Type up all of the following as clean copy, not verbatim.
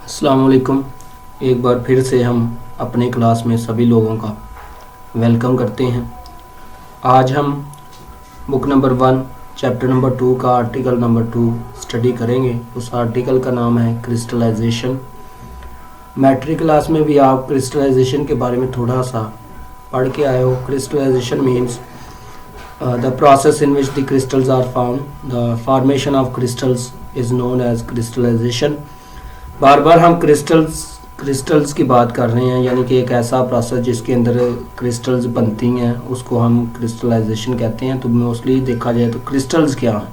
अस्सलाम वालेकुम। एक बार फिर से हम अपने क्लास में सभी लोगों का वेलकम करते हैं। आज हम बुक नंबर 1 चैप्टर नंबर 2 का आर्टिकल नंबर 2 स्टडी करेंगे। उस आर्टिकल का नाम है क्रिस्टलाइजेशन। मैट्रिक क्लास में भी आप क्रिस्टलाइजेशन के बारे में थोड़ा सा पढ़ के आए हो। Crystallization means the process in which the crystals are found. The formation of crystals is known as crystallization. बार बार हम क्रिस्टल्स की बात कर रहे हैं, यानी कि एक ऐसा प्रोसेस जिसके अंदर क्रिस्टल्स बनती हैं उसको हम क्रिस्टलाइजेशन कहते हैं। तो मोस्टली देखा जाए तो क्रिस्टल्स क्या हैं,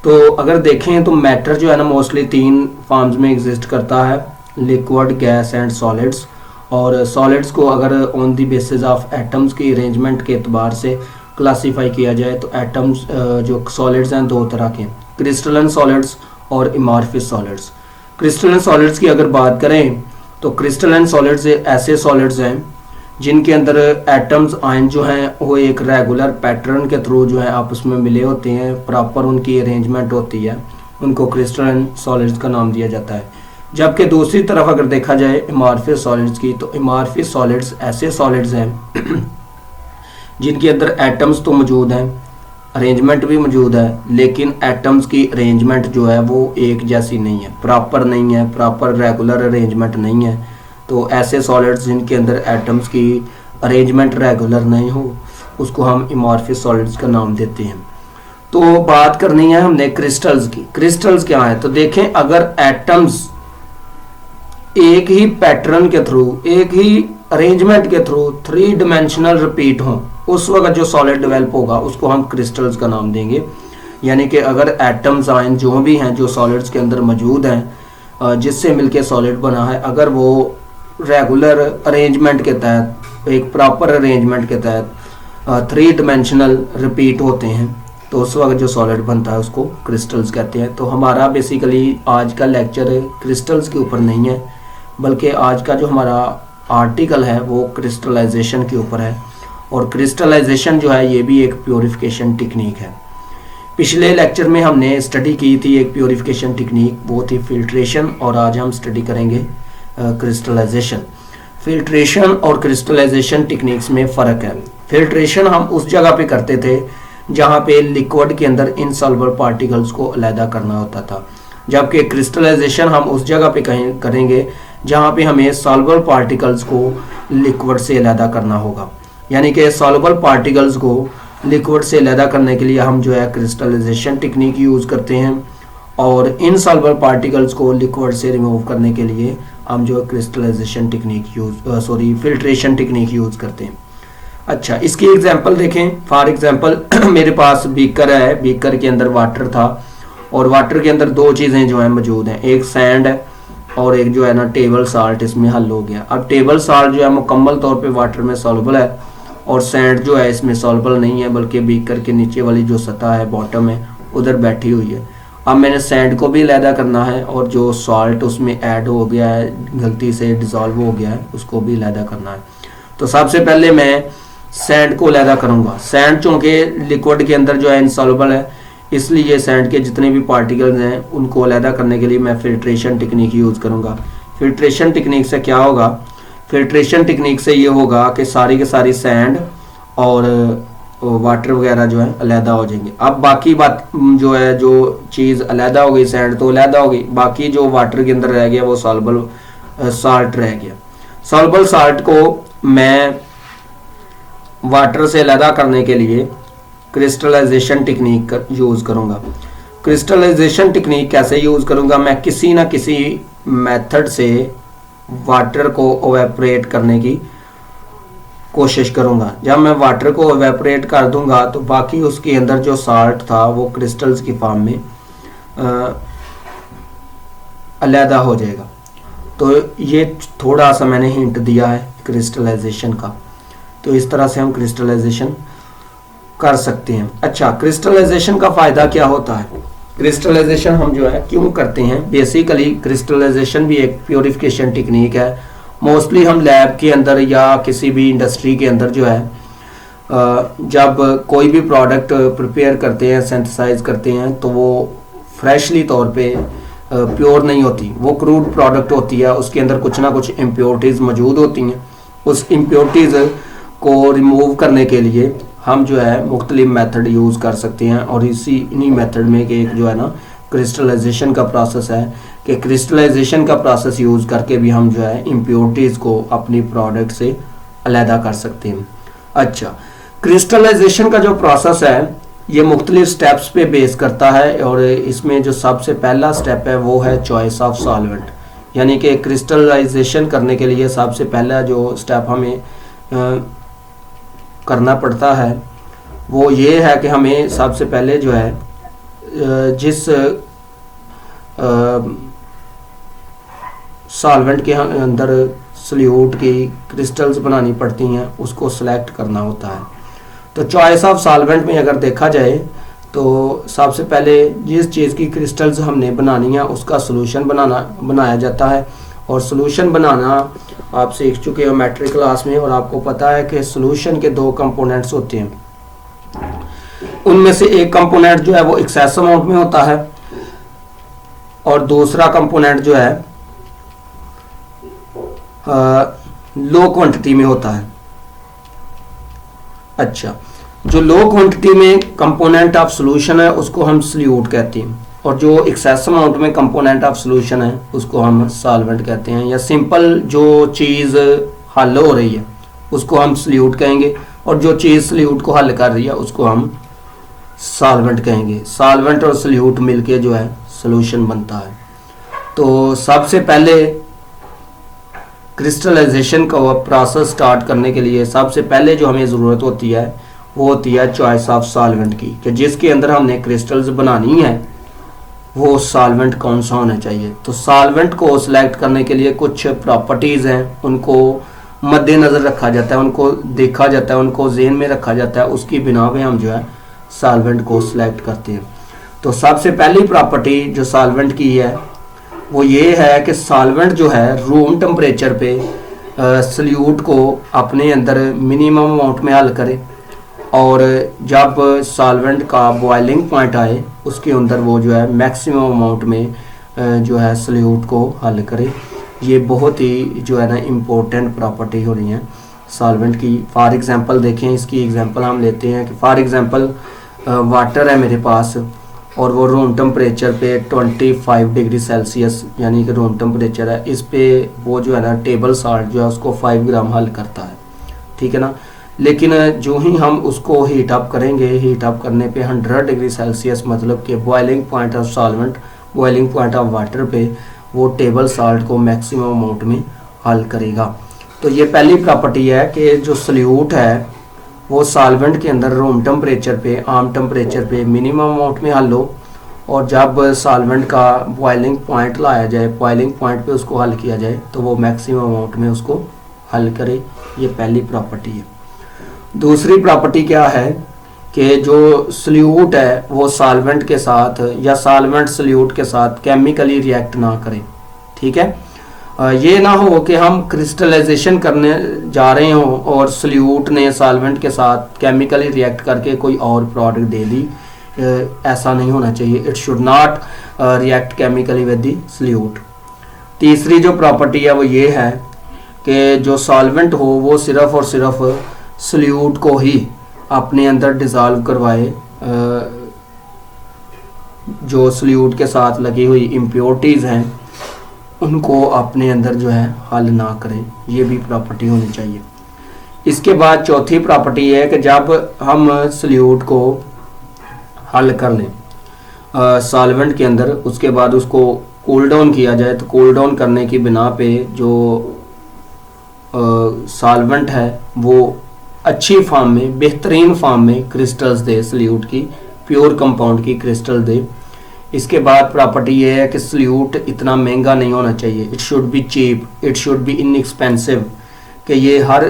तो अगर देखें तो मैटर जो है ना मोस्टली 3 फॉर्म्स में एग्जिस्ट करता है, लिक्विड, गैस एंड सॉलिड्स। और सॉलिड्स को अगर on the basis of atoms की अरेंजमेंट के एतबार से क्लासीफाई किया जाए तो एटम्स जो सॉलिड्स हैं 2 तरह के, क्रिस्टलन सॉलिड्स और अमॉर्फस सॉलिड्स। क्रिस्टलन सॉलिड्स की अगर बात करें तो क्रिस्टलन सॉलिड्स ऐसे सॉलिड्स हैं जिनके अंदर एटम्स आयन जो हैं वो एक रेगुलर पैटर्न के थ्रू जो है आपस में मिले होते हैं, प्रॉपर उनकी अरेंजमेंट होती है, उनको क्रिस्टलन सॉलिड्स का नाम दिया जाता है। जबकि दूसरी तरफ अगर देखा जाए अमॉर्फस सॉलिड्स की, तो अमॉर्फस सॉलिड्स ऐसे सॉलिड्स हैं जिनके अंदर एटम्स तो मौजूद हैं, अरेंजमेंट भी मौजूद है, लेकिन एटम्स की अरेंजमेंट जो है वो एक जैसी नहीं है, प्रॉपर नहीं है, प्रॉपर रेगुलर अरेंजमेंट नहीं है। तो ऐसे सॉलिड्स जिनके अंदर एटम्स की अरेंजमेंट रेगुलर नहीं हो उसको हम अमॉर्फस सॉलिड्स का नाम देते हैं। तो बात करनी है हमने क्रिस्टल्स की। क्रिस्टल्स क्या है, तो देखें अगर एटम्स एक ही पैटर्न के थ्रू, एक ही अरेंजमेंट के थ्रू 3 डायमेंशनल रिपीट हों, उस वक्त जो सॉलिड डेवलप होगा उसको हम क्रिस्टल्स का नाम देंगे। यानी कि अगर एटम्स आयन जो भी हैं जो सॉलिड्स के अंदर मौजूद हैं जिससे मिलके सॉलिड बना है, अगर वो रेगुलर अरेंजमेंट के तहत, एक प्रॉपर अरेंजमेंट के तहत 3 डायमेंशनल रिपीट होते हैं तो उस वक्त जो सॉलिड बनता है उसको क्रिस्टल्स कहते हैं। तो हमारा बेसिकली आज का लेक्चर क्रिस्टल्स के ऊपर नहीं है, बल्कि आज का जो हमारा आर्टिकल है वो क्रिस्टलाइजेशन के ऊपर है। और क्रिस्टलाइजेशन जो है ये भी एक प्योरिफिकेशन टेक्निक है। पिछले लेक्चर में हमने स्टडी की थी एक प्योरिफिकेशन टेक्निक, वो थी फिल्ट्रेशन, और आज हम स्टडी करेंगे क्रिस्टलाइजेशन। फिल्ट्रेशन और क्रिस्टलाइजेशन टेक्निक्स में फ़र्क है। फिल्ट्रेशन हम उस जगह पे करते थे जहाँ पे लिक्विड के अंदर इनसॉल्युबल पार्टिकल्स को अलहदा करना होता था, जबकि क्रिस्टलाइजेशन हम उस जगह पे करेंगे जहाँ पे हमें सॉल्युबल पार्टिकल्स को लिक्विड से अलहदा करना होगा। यानी कि सॉल्युबल पार्टिकल्स को लिक्विड से अलहदा करने के लिए हम जो है क्रिस्टलाइजेशन टेक्निक यूज़ करते हैं, और इनसॉल्युबल पार्टिकल्स को लिक्विड से रिमूव करने के लिए हम जो है crystallization technique filtration technique use करते हैं। अच्छा, इसकी एग्जांपल देखें। फॉर एग्जांपल मेरे पास बीकर है, बीकर के अंदर वाटर था, और वाटर के अंदर 2 चीज़ें जो है मौजूद हैं, एक सैंड है और एक जो है ना टेबल साल्ट इसमें हल हो गया। अब टेबल साल्ट जो है मुकम्मल तौर पे वाटर में सॉल्युबल है और सैंड जो है इसमें सॉल्युबल नहीं है, बल्कि बीकर के नीचे वाली जो सतह है, बॉटम है, उधर बैठी हुई है। अब मैंने सैंड को भी अलहदा करना है और जो सॉल्ट उसमें ऐड हो गया है, गलती से डिज़ोल्व हो गया है, उसको भी अलहदा करना है। तो सबसे पहले मैं सैंड को अलहदा करूँगा। सैंड चूँकि लिक्विड के अंदर जो है इनसॉल्युबल है, इसलिए सैंड के जितने भी पार्टिकल्स हैं उनको अलहदा करने के लिए मैं फिल्ट्रेशन टेक्निक यूज़ करूँगा। फिल्ट्रेशन टेक्निक से क्या होगा, फिल्ट्रेशन टेक्निक से ये होगा कि सारी के सारी सैंड और वाटर वगैरह जो है अलहदा हो जाएंगे। अब बाकी बात जो है, जो चीज़ अलहदा हो गई, सैंड तो अलहदा हो गई, बाकी जो वाटर के अंदर रह गया वो सॉल्युबल साल्ट रह गया। सॉल्युबल साल्ट को मैं वाटर से अलहदा करने के लिए क्रिस्टलाइजेशन टेक्निक यूज़ करूँगा। क्रिस्टलाइजेशन टेक्निक कैसे यूज़ करूँगा, मैं किसी ना किसी मेथड से वाटर को एवेपोरेट करने की कोशिश करूँगा। जब मैं वाटर को एवेपोरेट कर दूँगा तो बाकी उसके अंदर जो साल्ट था वो क्रिस्टल्स की फॉर्म में अलहदा हो जाएगा। तो ये थोड़ा सा मैंने हिंट दिया है क्रिस्टलाइजेशन का। तो इस तरह से हम क्रिस्टलाइजेशन कर सकते हैं। अच्छा, क्रिस्टलाइजेशन का फ़ायदा क्या होता है, क्रिस्टलाइजेशन हम जो है क्यों करते हैं। बेसिकली क्रिस्टलाइजेशन भी एक प्योरिफिकेशन टेक्निक है। मोस्टली हम लैब के अंदर या किसी भी इंडस्ट्री के अंदर जो है जब कोई भी प्रोडक्ट प्रिपेयर करते हैं, सिंथेसाइज करते हैं, तो वो फ्रेशली तौर पे प्योर नहीं होती, वो क्रूड प्रोडक्ट होती है, उसके अंदर कुछ ना कुछ इम्प्योरिटीज़ मौजूद होती हैं। उस इम्प्योरिटीज़ को रिमूव करने के लिए हम जो है मुख्तलिफ मेथड यूज़ कर सकते हैं, और इन्हीं मेथड में कि एक जो है ना क्रिस्टलाइजेशन का प्रोसेस है, कि क्रिस्टलाइजेशन का प्रोसेस यूज़ करके भी हम जो है इम्प्योरिटीज़ को अपनी प्रोडक्ट से अलहदा कर सकते हैं। अच्छा, क्रिस्टलाइजेशन का जो प्रोसेस है ये मुख्तलिफ स्टेप्स पे बेस करता है, और इसमें जो सबसे पहला स्टेप है वो है चॉइस ऑफ सॉल्वेंट, यानी कि क्रिस्टलाइजेशन करने के लिए सबसे पहला जो स्टेप हमें करना पड़ता है वो ये है कि हमें सबसे पहले जो है जिस सॉल्वेंट के अंदर सॉल्यूट की क्रिस्टल्स बनानी पड़ती हैं उसको सिलेक्ट करना होता है। तो चॉइस ऑफ सॉल्वेंट में अगर देखा जाए तो सबसे पहले जिस चीज़ की क्रिस्टल्स हमने बनानी है उसका सॉल्यूशन बनाया जाता है, और सॉल्यूशन बनाना आप सीख चुके हो मैट्रिक क्लास में, और आपको पता है कि सॉल्यूशन के दो कंपोनेंट्स होते हैं। उनमें से एक कंपोनेंट जो है वो एक्सेस अमाउंट में होता है, और दूसरा कंपोनेंट जो है लो क्वांटिटी में होता है। अच्छा, जो लो क्वांटिटी में कंपोनेंट ऑफ सॉल्यूशन है उसको हम सॉल्यूट कहते हैं, और जो एक्सेस अमाउंट में कंपोनेंट ऑफ सॉल्यूशन है उसको हम सॉल्वेंट कहते हैं, या सिंपल जो चीज़ हल हो रही है उसको हम सॉल्यूट कहेंगे, और जो चीज़ सॉल्यूट को हल कर रही है उसको हम सॉल्वेंट कहेंगे। सॉल्वेंट और सॉल्यूट मिलके जो है सॉल्यूशन बनता है। तो सबसे पहले क्रिस्टलाइजेशन का प्रोसेस स्टार्ट करने के लिए सबसे पहले जो हमें ज़रूरत होती है वो होती है चॉइस ऑफ सॉल्वेंट की, कि जिसके अंदर हमने क्रिस्टल्स बनानी है वो सॉल्वेंट कौन सा होना चाहिए। तो सॉल्वेंट को सिलेक्ट करने के लिए कुछ प्रॉपर्टीज़ हैं, उनको मद्देनज़र रखा जाता है, उनको देखा जाता है, उनको ज़हन में रखा जाता है, उसकी बिना पे हम जो है सॉल्वेंट को सिलेक्ट करते हैं। तो सबसे पहली प्रॉपर्टी जो सॉल्वेंट की है वो ये है कि सॉल्वेंट जो है रूम टेम्परेचर पे सॉल्यूट को अपने अंदर मिनिमम अमाउंट में हल करे, और जब सॉल्वेंट का बॉइलिंग पॉइंट आए उसके अंदर वो जो है मैक्सिमम अमाउंट में जो है सॉल्यूट को हल करे। ये बहुत ही जो है ना इम्पोर्टेंट प्रॉपर्टी हो रही है सॉल्वेंट की। फॉर एग्जांपल देखें, इसकी एग्जांपल हम लेते हैं कि फॉर एग्जांपल वाटर है मेरे पास, और वो रूम टेम्परेचर पे 25 डिग्री सेल्सियस यानी कि रूम टेम्परेचर है, इस पे वो जो है ना टेबल साल्ट जो है उसको 5 ग्राम हल करता है, ठीक है ना। लेकिन जो ही हम उसको हीट अप करेंगे, हीट अप करने पे 100 डिग्री सेल्सियस मतलब कि boiling point of solvent, boiling point of water पे वो टेबल साल्ट को मैक्सिमम अमाउंट में हल करेगा। तो ये पहली प्रॉपर्टी है कि जो सॉल्यूट है वो सॉल्वेंट के अंदर रूम टेम्परेचर पे, आम टेम्परेचर पे मिनिमम अमाउंट में हल हो, और जब सॉल्वेंट का बॉइलिंग पॉइंट लाया जाए, बॉइलिंग पॉइंट पे उसको हल किया जाए तो वो मैक्सिमम अमाउंट में उसको हल करे। ये पहली प्रॉपर्टी है। दूसरी प्रॉपर्टी क्या है कि जो सॉल्यूट है वो सॉल्वेंट के साथ या सॉल्वेंट सॉल्यूट के साथ केमिकली रिएक्ट ना करे, ठीक है। ये ना हो कि हम क्रिस्टलाइजेशन करने जा रहे हों और सॉल्यूट ने सॉल्वेंट के साथ केमिकली रिएक्ट करके कोई और प्रोडक्ट दे दी, ऐसा नहीं होना चाहिए। It should not react chemically with the solute. तीसरी जो प्रॉपर्टी है वो ये है कि जो सॉल्वेंट हो वो सिर्फ और सिर्फ सॉल्यूट को ही अपने अंदर डिज़ोल्व करवाए, जो सॉल्यूट के साथ लगी हुई इम्प्योरिटीज़ हैं उनको अपने अंदर जो है हल ना करें, ये भी प्रॉपर्टी होनी चाहिए। इसके बाद चौथी प्रॉपर्टी है कि जब हम सॉल्यूट को हल कर लें सॉल्वेंट के अंदर, उसके बाद उसको कूल डाउन किया जाए, तो कूल डाउन करने की बिना पे जो सॉल्वेंट है वो अच्छी फॉर्म में, बेहतरीन फॉर्म में क्रिस्टल्स दे, सॉल्यूट की प्योर कंपाउंड की क्रिस्टल दे। इसके बाद प्रॉपर्टी ये है कि सॉल्यूट इतना महंगा नहीं होना चाहिए, it should be cheap, it should be inexpensive, कि ये हर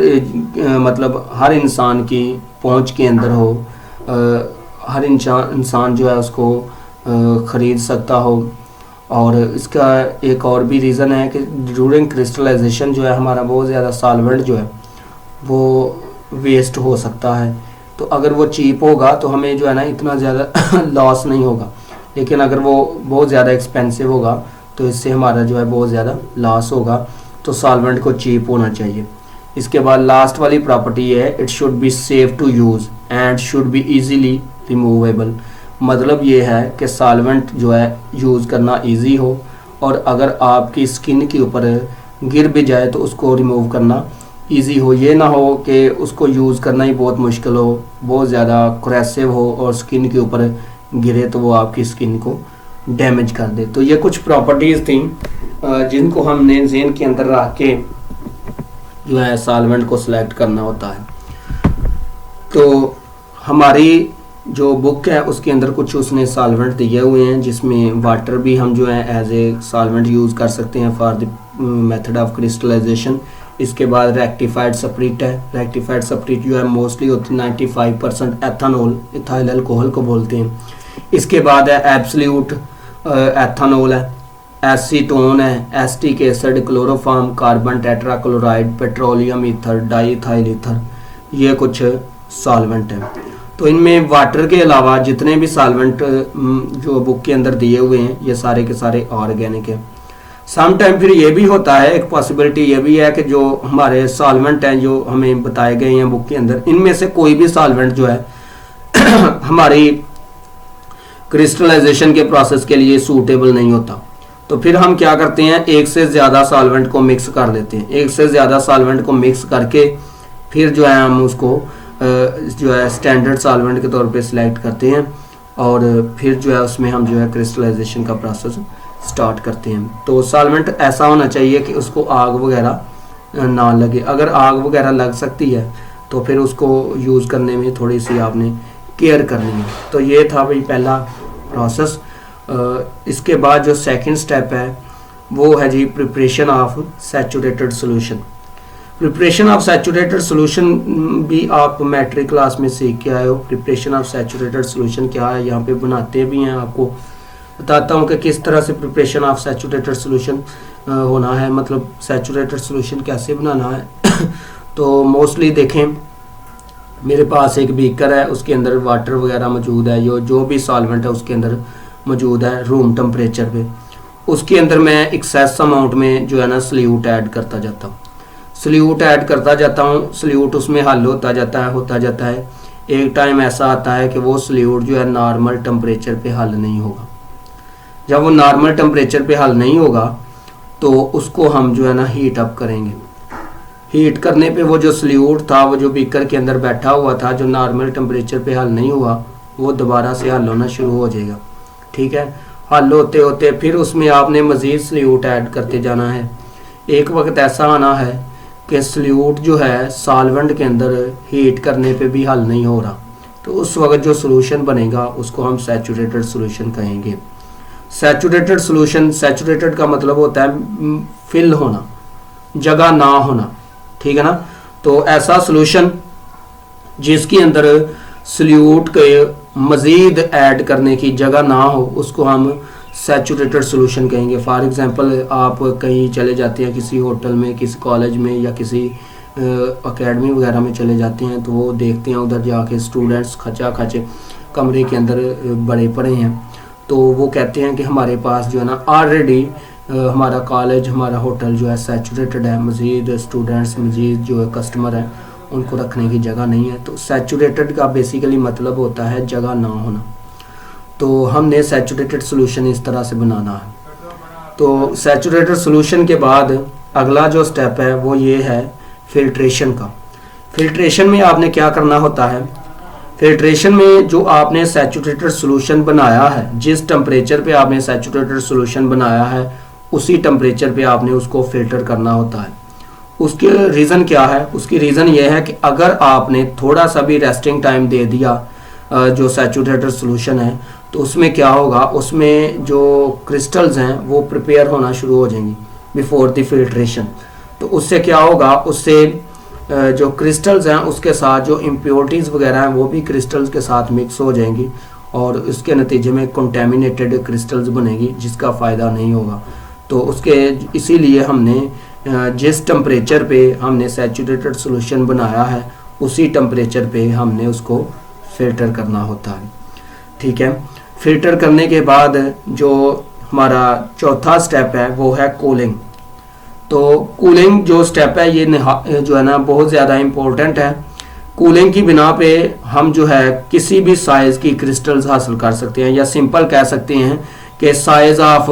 मतलब हर इंसान की पहुंच के अंदर हो, हर इंसान जो है उसको ख़रीद सकता हो। और इसका एक और भी रीज़न है कि ड्यूरिंग क्रिस्टलाइजेशन जो है हमारा बहुत ज़्यादा सॉल्वेंट जो है वो वेस्ट हो सकता है, तो अगर वो चीप होगा तो हमें जो है ना इतना ज़्यादा लॉस नहीं होगा। लेकिन अगर वो बहुत ज़्यादा एक्सपेंसिव होगा तो इससे हमारा जो है बहुत ज़्यादा लॉस होगा। तो सॉल्वेंट को चीप होना चाहिए। इसके बाद लास्ट वाली प्रॉपर्टी है, it should be safe to use and should be easily removable. मतलब ये है कि सॉल्वेंट जो है यूज़ करना इजी हो, और अगर आपकी स्किन के ऊपर गिर भी जाए तो उसको रिमूव करना इजी हो। ये ना हो कि उसको यूज़ करना ही बहुत मुश्किल हो, बहुत ज़्यादा क्रेसिव हो और स्किन के ऊपर गिरे तो वो आपकी स्किन को डैमेज कर दे। तो ये कुछ प्रॉपर्टीज़ थी जिनको हमने ज़हन के अंदर रख के जो है सॉल्वेंट को सिलेक्ट करना होता है। तो हमारी जो बुक है उसके अंदर कुछ उसने सॉल्वेंट दिए हुए हैं, जिसमें वाटर भी हम जो है एज ए सॉल्वेंट यूज़ कर सकते हैं for the method of crystallization. इसके बाद रेक्टिफाइड स्प्रिट है। रेक्टिफाइड स्प्रिट जो है मोस्टली होती है 95% एथानॉल, इथाइल अल्कोहल को बोलते हैं। इसके बाद है एब्सोल्यूट एथानॉल है, एसीटोन है, acetic acid, chloroform, carbon tetrachloride, petroleum ether, diethyl ether, ये कुछ सॉल्वेंट हैं। तो इनमें वाटर के अलावा जितने भी सॉल्वेंट जो बुक के अंदर दिए हुए हैं ये सारे के सारे ऑर्गेनिक हैं। सम टाइम फिर ये भी होता है, एक पॉसिबिलिटी ये भी है कि जो हमारे सॉल्वेंट हैं जो हमें बताए गए हैं बुक के अंदर, इनमें से कोई भी सॉल्वेंट जो है हमारी क्रिस्टलाइजेशन के प्रोसेस के लिए सूटेबल नहीं होता। तो फिर हम क्या करते हैं, एक से ज़्यादा सॉल्वेंट को मिक्स कर लेते हैं। एक से ज़्यादा सॉल्वेंट को मिक्स करके फिर जो है हम उसको जो है स्टैंडर्ड सॉल्वेंट के तौर पे सिलेक्ट करते हैं, और फिर जो है उसमें हम जो है क्रिस्टलाइजेशन का प्रोसेस स्टार्ट करते हैं। तो सॉल्वेंट ऐसा होना चाहिए कि उसको आग वगैरह ना लगे। अगर आग वगैरह लग सकती है तो फिर उसको यूज़ करने में थोड़ी सी आपने केयर करनी है। तो ये था भाई पहला प्रोसेस। इसके बाद जो सेकंड स्टेप है वो है जी preparation of saturated solution. Preparation of saturated solution भी आप मैट्रिक क्लास में सीख के आए हो। प्रिपरेशन ऑफ सैचुरेटेड सॉल्यूशन क्या है, यहाँ पे बनाते भी हैं, आपको बताता हूँ कि किस तरह से प्रिपरेशन ऑफ सैचुरेटेड सॉल्यूशन होना है, मतलब सैचुरेटेड सॉल्यूशन कैसे बनाना है। तो मोस्टली देखें, मेरे पास एक बीकर है, उसके अंदर वाटर वगैरह मौजूद है, जो भी सॉल्वेंट है उसके अंदर मौजूद है रूम टेम्परेचर पे। उसके अंदर मैं एक्सेस अमाउंट में जो है ना सल्यूट ऐड करता जाता हूँ, सल्यूट ऐड करता जाता हूँ। सल्यूट उसमें हल होता जाता है। एक टाइम ऐसा आता है कि वो सल्यूट जो है नॉर्मल टेम्परेचर पे हल नहीं होगा। जब वो नॉर्मल टेम्परेचर पे हल नहीं होगा तो उसको हम जो है ना हीट अप करेंगे। हीट करने पे वो जो सल्यूट था, वो जो बीकर के अंदर बैठा हुआ था, जो नॉर्मल टेम्परेचर पे हल नहीं हुआ, वो दोबारा से हल होना शुरू हो जाएगा। ठीक है, हल होते होते फिर उसमें आपने मज़ीद सल्यूट ऐड करते जाना है। एक वक्त ऐसा आना है कि सल्यूट जो है सॉल्वेंट के अंदर हीट करने पे भी हल नहीं हो रहा, तो उस वक्त जो सॉल्यूशन बनेगा उसको हम सैचुरेटेड सॉल्यूशन कहेंगे। सैचुरेटेड सॉल्यूशन, सैचुरेटेड का मतलब होता है फिल होना, जगह ना होना। ठीक है ना। तो ऐसा सॉल्यूशन जिसके अंदर सल्यूट के मज़ीद ऐड करने की जगह ना हो उसको हम सैचुरेटेड सॉल्यूशन कहेंगे। फॉर एग्जांपल आप कहीं चले जाते हैं, किसी होटल में, किसी कॉलेज में या किसी एकेडमी वगैरह में चले जाते हैं, तो वो देखते हैं उधर जाके स्टूडेंट्स खचा खचे कमरे के अंदर बड़े पड़े हैं, तो वो कहते हैं कि हमारे पास जो है ना ऑलरेडी हमारा कॉलेज, हमारा होटल जो है सैचुरेटेड है, मज़ीद स्टूडेंट्स, मज़ीद जो है कस्टमर हैं उनको रखने की जगह नहीं है। तो सैचुरेटेड का बेसिकली मतलब होता है जगह ना होना। तो हमने सैचुरेटेड सॉल्यूशन इस तरह से बनाना है। तो सैचुरेटेड सॉल्यूशन के बाद अगला जो स्टेप है वो ये है फिल्ट्रेशन का। फिल्ट्रेशन में आपने क्या करना होता है, फिल्ट्रेशन में जो आपने सैचुरेटेड सॉल्यूशन बनाया है, जिस टेम्परेचर पे आपने सैचुरेटेड सॉल्यूशन बनाया है उसी टेम्परेचर पे आपने उसको फिल्टर करना होता है। उसके रीज़न क्या है, उसकी रीज़न ये है कि अगर आपने थोड़ा सा भी रेस्टिंग टाइम दे दिया जो सैचुरेटेड सॉल्यूशन है, तो उसमें क्या होगा, उसमें जो क्रिस्टल्स हैं वो प्रिपेयर होना शुरू हो जाएंगी बिफोर द फिल्ट्रेशन। तो उससे क्या होगा, उससे जो क्रिस्टल्स हैं उसके साथ जो इम्प्योरिटीज़ वगैरह हैं वो भी क्रिस्टल्स के साथ मिक्स हो जाएंगी और इसके नतीजे में कंटेमिनेटेड क्रिस्टल्स बनेगी जिसका फ़ायदा नहीं होगा। तो उसके इसीलिए हमने जिस टेम्परेचर पे हमने सैचुरेटेड सॉल्यूशन बनाया है उसी टेम्परेचर पे हमने उसको फिल्टर करना होता है। ठीक है। फिल्टर करने के बाद जो हमारा चौथा स्टेप है वो है कूलिंग। तो कूलिंग जो स्टेप है ये जो है ना बहुत ज़्यादा इम्पोर्टेंट है। कूलिंग की बिना पे हम जो है किसी भी साइज़ की क्रिस्टल्स हासिल कर सकते हैं, या सिंपल कह सकते हैं कि size of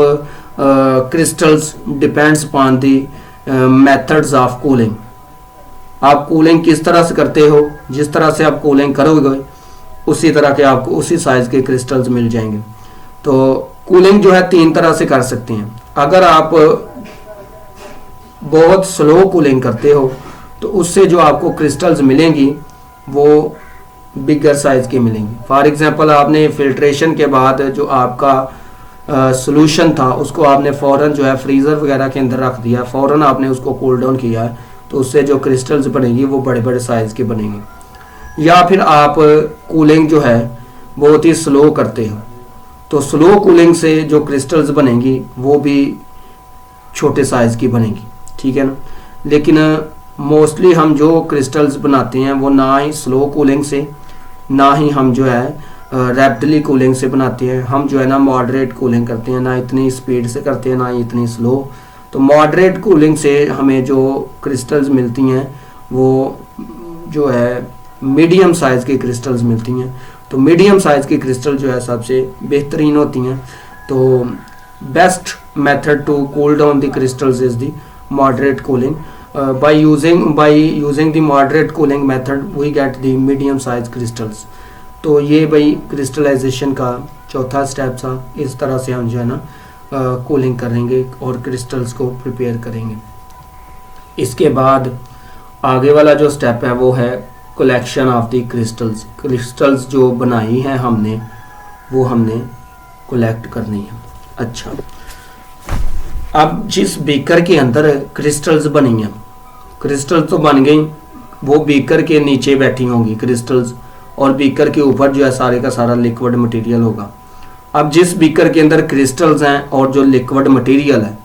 crystals depends upon the methods of cooling. आप कूलिंग किस तरह से करते हो, जिस तरह से आप कूलिंग करोगे उसी तरह के आपको उसी साइज़ के क्रिस्टल्स मिल जाएंगे। तो कूलिंग जो है 3 तरह से कर सकते हैं। अगर आप बहुत स्लो कूलिंग करते हो तो उससे जो आपको क्रिस्टल्स मिलेंगी वो बिगर साइज़ की मिलेंगी। फॉर एग्जांपल आपने फिल्ट्रेशन के बाद जो आपका सॉल्यूशन था उसको आपने फ़ौरन जो है फ्रीज़र वगैरह के अंदर रख दिया, फ़ौरन आपने उसको कूल डाउन किया है, तो उससे जो क्रिस्टल्स बनेंगी वो बड़े बड़े साइज़ के बनेंगे। या फिर आप कूलिंग जो है बहुत ही स्लो करते हो, तो स्लो कूलिंग से जो क्रिस्टल्स बनेंगी वो भी छोटे साइज़ की बनेंगी, ठीक है ना। लेकिन मोस्टली हम जो क्रिस्टल्स बनाते हैं वो ना ही स्लो कूलिंग से, ना ही हम जो है रैपिडली कूलिंग से बनाते हैं। हम जो है ना मॉडरेट कूलिंग करते हैं, ना इतनी स्पीड से करते हैं ना ही इतनी स्लो। तो मॉडरेट कूलिंग से हमें जो क्रिस्टल्स मिलती हैं वो जो है मीडियम साइज़ की क्रिस्टल्स मिलती हैं। तो मीडियम साइज़ की क्रिस्टल जो है सबसे बेहतरीन होती हैं। तो best method to cool down the crystals is the moderate cooling. By using the moderate cooling method we get the medium size crystals. तो ये भाई क्रिस्टलाइजेशन का चौथा स्टेप था। इस तरह से हम जो है ना कूलिंग करेंगे और क्रिस्टल्स को प्रिपेयर करेंगे। इसके बाद आगे वाला जो स्टेप है वो है collection of the crystals. Crystals जो बनाई हैं हमने वो हमने कलेक्ट करनी है। अच्छा, अब जिस बीकर के अंदर क्रिस्टल्स बनी हैं, क्रिस्टल तो बन गई, वो बीकर के नीचे बैठी होंगी क्रिस्टल्स और बीकर के ऊपर जो है सारे का सारा लिक्विड मटेरियल होगा। अब जिस बीकर के अंदर क्रिस्टल्स हैं और जो लिक्विड मटेरियल है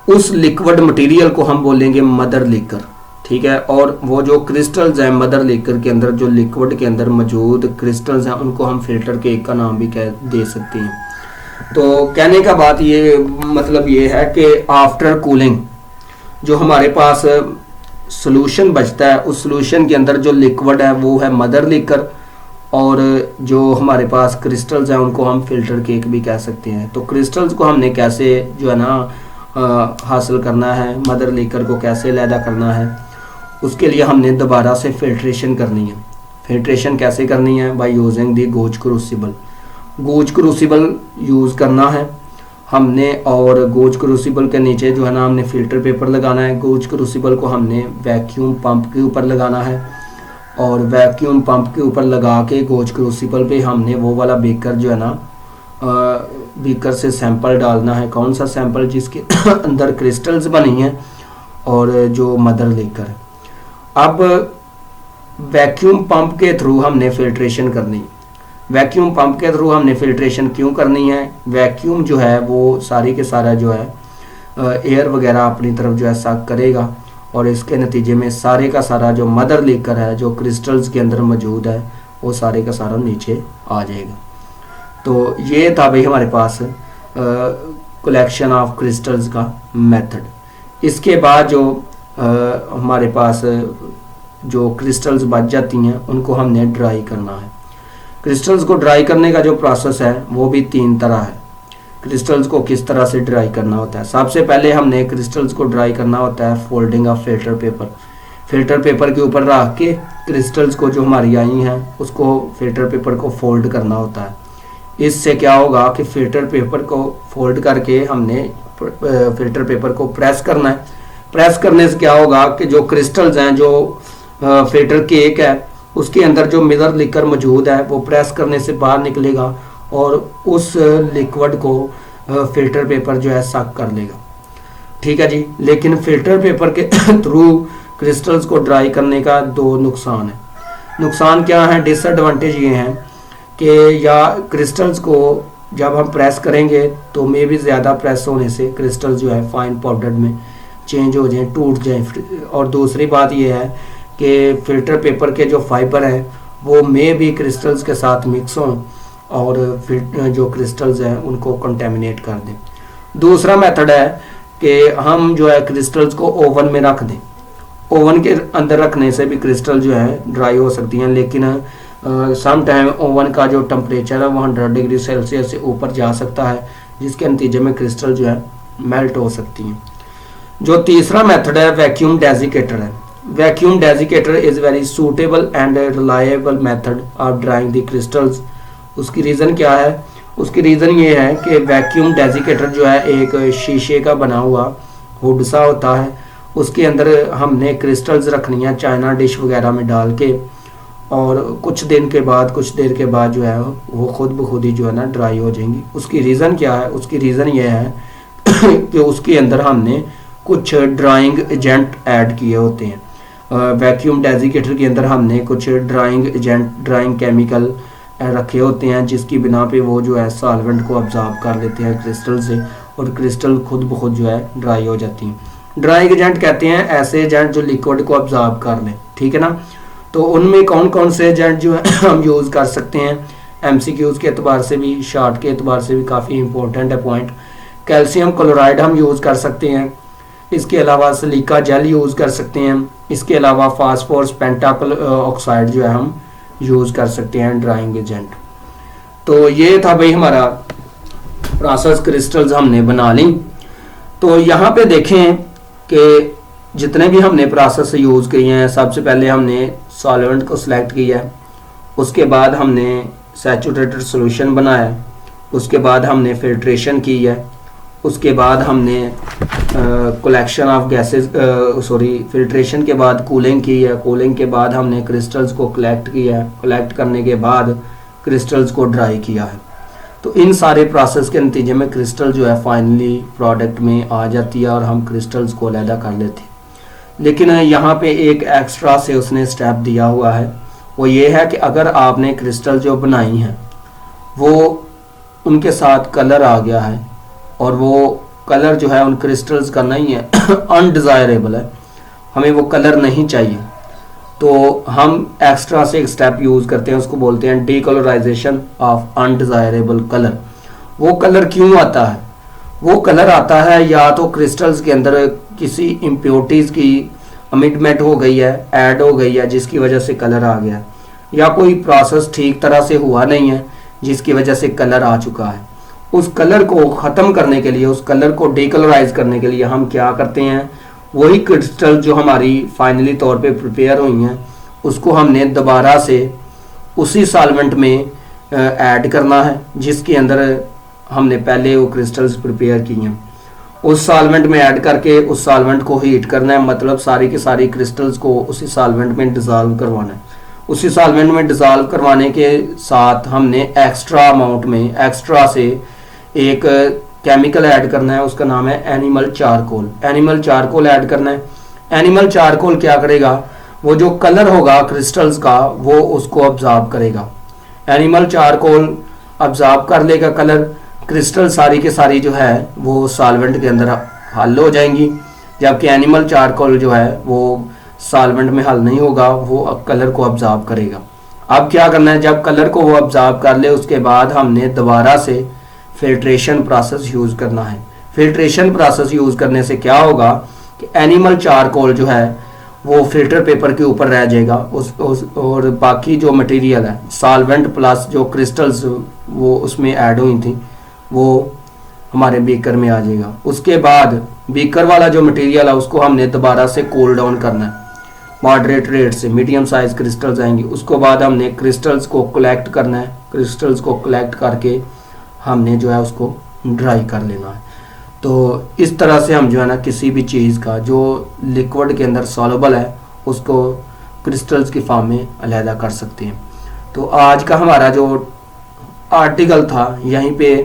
उस लिक्विड मटेरियल को हम बोलेंगे मदर लिकर, ठीक है। और वो जो क्रिस्टल्स हैं मदर लिकर के अंदर जो लिक्विड के अंदर मौजूद क्रिस्टल्स हैं उनको हम फिल्टर केक का नाम भी दे सकते हैं। तो कहने का बात ये मतलब ये है कि आफ्टर कूलिंग जो हमारे पास सॉल्यूशन बचता है उस सॉल्यूशन के अंदर जो लिक्विड है वो है मदर लिकर, और जो हमारे पास क्रिस्टल्स हैं उनको हम फिल्टर केक भी कह सकते हैं। तो क्रिस्टल्स को हमने कैसे जो है ना हासिल करना है, मदर लिकर को कैसे अलहदा करना है, उसके लिए हमने दोबारा से फिल्ट्रेशन करनी है। फिल्ट्रेशन कैसे करनी है? By using the goes crucible. Goes crucible use करना है हमने, और गोज क्रूसिबल के नीचे जो है ना हमने फ़िल्टर पेपर लगाना है। गोज क्रूसिबल को हमने वैक्यूम पंप के ऊपर लगाना है, और वैक्यूम पंप के ऊपर लगा के गोज क्रूसिबल पे हमने वो वाला बीकर जो है ना बीकर से सैंपल डालना है। कौन सा सैंपल? जिसके अंदर क्रिस्टल्स बनी हैं और जो मदर लेकर है। अब वैक्यूम पंप के थ्रू हमने फिल्ट्रेशन करनी है। वैक्यूम पंप के थ्रू हमने फिल्ट्रेशन क्यों करनी है? वैक्यूम जो है वो सारी के सारा जो है एयर वगैरह अपनी तरफ जो है सक करेगा, और इसके नतीजे में सारे का सारा जो मदर लेकर है जो क्रिस्टल्स के अंदर मौजूद है वो सारे का सारा नीचे आ जाएगा। तो ये था भाई हमारे पास कलेक्शन ऑफ क्रिस्टल्स का मेथड। इसके बाद जो हमारे पास जो क्रिस्टल्स बच जाती हैं उनको हमने ड्राई करना है। क्रिस्टल्स को ड्राई करने का जो प्रोसेस है वो भी 3 तरह है। क्रिस्टल्स को किस तरह से ड्राई करना होता है? सबसे पहले हमने क्रिस्टल्स को ड्राई करना होता है folding of filter paper. Filter paper के ऊपर रख के क्रिस्टल्स को जो हमारी आई हैं उसको फिल्टर पेपर को फोल्ड करना होता है। इससे क्या होगा कि फिल्टर पेपर को फोल्ड करके हमने फिल्टर पेपर को प्रेस करना है। प्रेस करने से क्या होगा कि जो क्रिस्टल्स हैं जो फिल्टर केक है उसके अंदर जो मिरर लिकर मौजूद है वो प्रेस करने से बाहर निकलेगा और उस लिक्विड को फिल्टर पेपर जो है सक कर लेगा। ठीक है जी। लेकिन फिल्टर पेपर के थ्रू क्रिस्टल्स को ड्राई करने का 2 नुकसान है। नुकसान क्या है? डिसएडवांटेज ये हैं कि या क्रिस्टल्स को जब हम प्रेस करेंगे तो मे भी ज़्यादा प्रेस होने से क्रिस्टल्स जो है फाइन पाउडर में चेंज हो जाएं, टूट जाएं। और दूसरी बात ये है कि फिल्टर पेपर के जो फाइबर हैं वो मे भी क्रिस्टल्स के साथ मिक्स हों और फिर जो क्रिस्टल्स हैं उनको कंटेमिनेट कर दें। दूसरा मेथड है कि हम जो है क्रिस्टल्स को ओवन में रख दें। ओवन के अंदर रखने से भी क्रिस्टल जो है ड्राई हो सकती हैं, लेकिन सम टाइम ओवन का जो टेम्परेचर है वो 100 डिग्री सेल्सियस से ऊपर जा सकता है, जिसके नतीजे में क्रिस्टल जो है मेल्ट हो सकती हैं। जो तीसरा मेथड है वैक्यूम डेजिकेटर है। Vacuum desiccator is very suitable and reliable method of drying the crystals. उसकी रीज़न क्या है? उसकी रीज़न ये है कि वैक्यूम डेजिकेटर जो है एक शीशे का बना हुआ हुड सा होता है, उसके अंदर हमने क्रिस्टल्स रखनी है चाइना डिश वगैरह में डाल के, और कुछ देर के बाद जो है वो खुद ब खुद ही जो है ना ड्राई हो जाएंगी। उसकी रीज़न क्या है? उसकी रीज़न ये है कि उसके अंदर हमने कुछ ड्राइंग एजेंट ऐड किए होते हैं। वैक्यूम डेजिकेटर के अंदर हमने कुछ ड्राइंग एजेंट, ड्राइंग केमिकल रखे होते हैं, जिसकी बिना पे वो जो है सॉल्वेंट को ऑब्जॉर्ब कर लेते हैं क्रिस्टल से, और क्रिस्टल खुद ब खुद जो है ड्राई हो जाती हैं। ड्राइंग एजेंट कहते हैं ऐसे एजेंट जो लिक्विड को ऑब्जॉर्ब कर लें, ठीक है ना। तो उनमें कौन कौन से एजेंट जो है हम यूज़ कर सकते हैं? एमसीक्यूज़ के एतबार से भी, शॉर्ट के एतबार से भी काफ़ी इंपॉर्टेंट है पॉइंट। कैल्शियम क्लोराइड हम यूज़ कर सकते हैं, इसके अलावा सिलिका जेल यूज़ कर सकते हैं, इसके अलावा फास्फोरस पेंटाकल ऑक्साइड जो है हम यूज़ कर सकते हैं ड्राइंग एजेंट। तो ये था भाई हमारा प्रोसेस, क्रिस्टल्स हमने बना ली। तो यहाँ पे देखें कि जितने भी हमने प्रोसेस यूज़ किए हैं, सबसे पहले हमने सॉल्वेंट को सिलेक्ट किया है, उसके बाद हमने सैचुरेटेड सॉल्यूशन बनाया, उसके बाद हमने फिल्ट्रेशन की है, उसके बाद हमने कलेक्शन ऑफ गैसेस फिल्ट्रेशन के बाद कूलिंग की है, कूलिंग के बाद हमने क्रिस्टल्स को कलेक्ट किया है, कलेक्ट करने के बाद क्रिस्टल्स को ड्राई किया है। तो इन सारे प्रोसेस के नतीजे में क्रिस्टल जो है फाइनली प्रोडक्ट में आ जाती है और हम क्रिस्टल्स को अलहदा कर लेते हैं। लेकिन यहाँ पे एक एक्स्ट्रा से उसने स्टेप दिया हुआ है, वो ये है कि अगर आपने क्रिस्टल जो बनाई हैं वो उनके साथ कलर आ गया है और वो कलर जो है उन क्रिस्टल्स का नहीं है अनडिज़ायरेबल है, हमें वो कलर नहीं चाहिए, तो हम एक्स्ट्रा से एक स्टेप यूज़ करते हैं, उसको बोलते हैं डीकलराइजेशन ऑफ अनडिज़ायरेबल कलर। वो कलर क्यों आता है? वो कलर आता है या तो क्रिस्टल्स के अंदर किसी इम्प्योरिटीज़ की अमिटमेंट हो गई है, ऐड हो गई है, जिसकी वजह से कलर आ गया, या कोई प्रोसेस ठीक तरह से हुआ नहीं है जिसकी वजह से कलर आ चुका है। उस कलर को ख़त्म करने के लिए, उस कलर को डीकलराइज करने के लिए हम क्या करते हैं, वही क्रिस्टल जो हमारी फाइनली तौर पे प्रिपेयर हुई हैं उसको हमने दोबारा से उसी सॉल्वेंट में ऐड करना है जिसके अंदर हमने पहले वो क्रिस्टल्स प्रिपेयर किए हैं। उस सॉल्वेंट में ऐड करके उस सॉल्वेंट को हीट करना है, मतलब सारी की सारी क्रिस्टल्स को उसी सॉल्वेंट में डिज़ोल्व करवाना है। उसी सॉल्वेंट में डिज़ोल्व करवाने के साथ हमने एक्स्ट्रा अमाउंट में एक्स्ट्रा से एक केमिकल ऐड करना है, उसका नाम है animal charcoal. Animal charcoal add करना है। एनिमल चारकोल क्या करेगा, वो जो कलर होगा क्रिस्टल्स का वो उसको ऑब्जॉर्ब करेगा। एनिमल चारकोल ऑब्जॉर्ब कर लेगा कलर, क्रिस्टल सारी के सारी जो है वो सॉल्वेंट के अंदर हल हो जाएंगी, जबकि एनिमल चारकोल जो है वो सॉल्वेंट में हल नहीं होगा, वो कलर को ऑब्जॉर्ब करेगा। अब क्या करना है, जब कलर को वो ऑब्जॉर्ब कर ले उसके बाद हमने दोबारा से फिल्ट्रेशन प्रोसेस यूज़ करना है। फिल्ट्रेशन प्रोसेस यूज़ करने से क्या होगा कि एनिमल चारकोल जो है वो फिल्टर पेपर के ऊपर रह जाएगा, और बाकी जो मटेरियल है सॉल्वेंट प्लस जो क्रिस्टल्स वो उसमें ऐड हुई थी वो हमारे बीकर में आ जाएगा। उसके बाद बीकर वाला जो मटेरियल है उसको हमने दोबारा से कूल डाउन करना है, मॉडरेट रेट से मिडियम साइज क्रिस्टल्स आएंगे। उसको बाद हमने क्रिस्टल्स को कलेक्ट करना है, क्रिस्टल्स को कलेक्ट करके हमने जो है उसको ड्राई कर लेना है। तो इस तरह से हम जो है ना किसी भी चीज़ का जो लिक्विड के अंदर सॉल्युबल है उसको क्रिस्टल्स की फॉर्म में अलहदा कर सकते हैं। तो आज का हमारा जो आर्टिकल था यहीं पे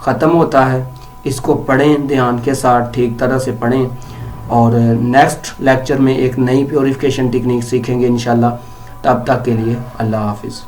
ख़त्म होता है। इसको पढ़ें, ध्यान के साथ ठीक तरह से पढ़ें, और नेक्स्ट लेक्चर में एक नई प्योरीफिकेशन टेक्निक सीखेंगे इंशाल्लाह। तब तक के लिए अल्लाह हाफिज़।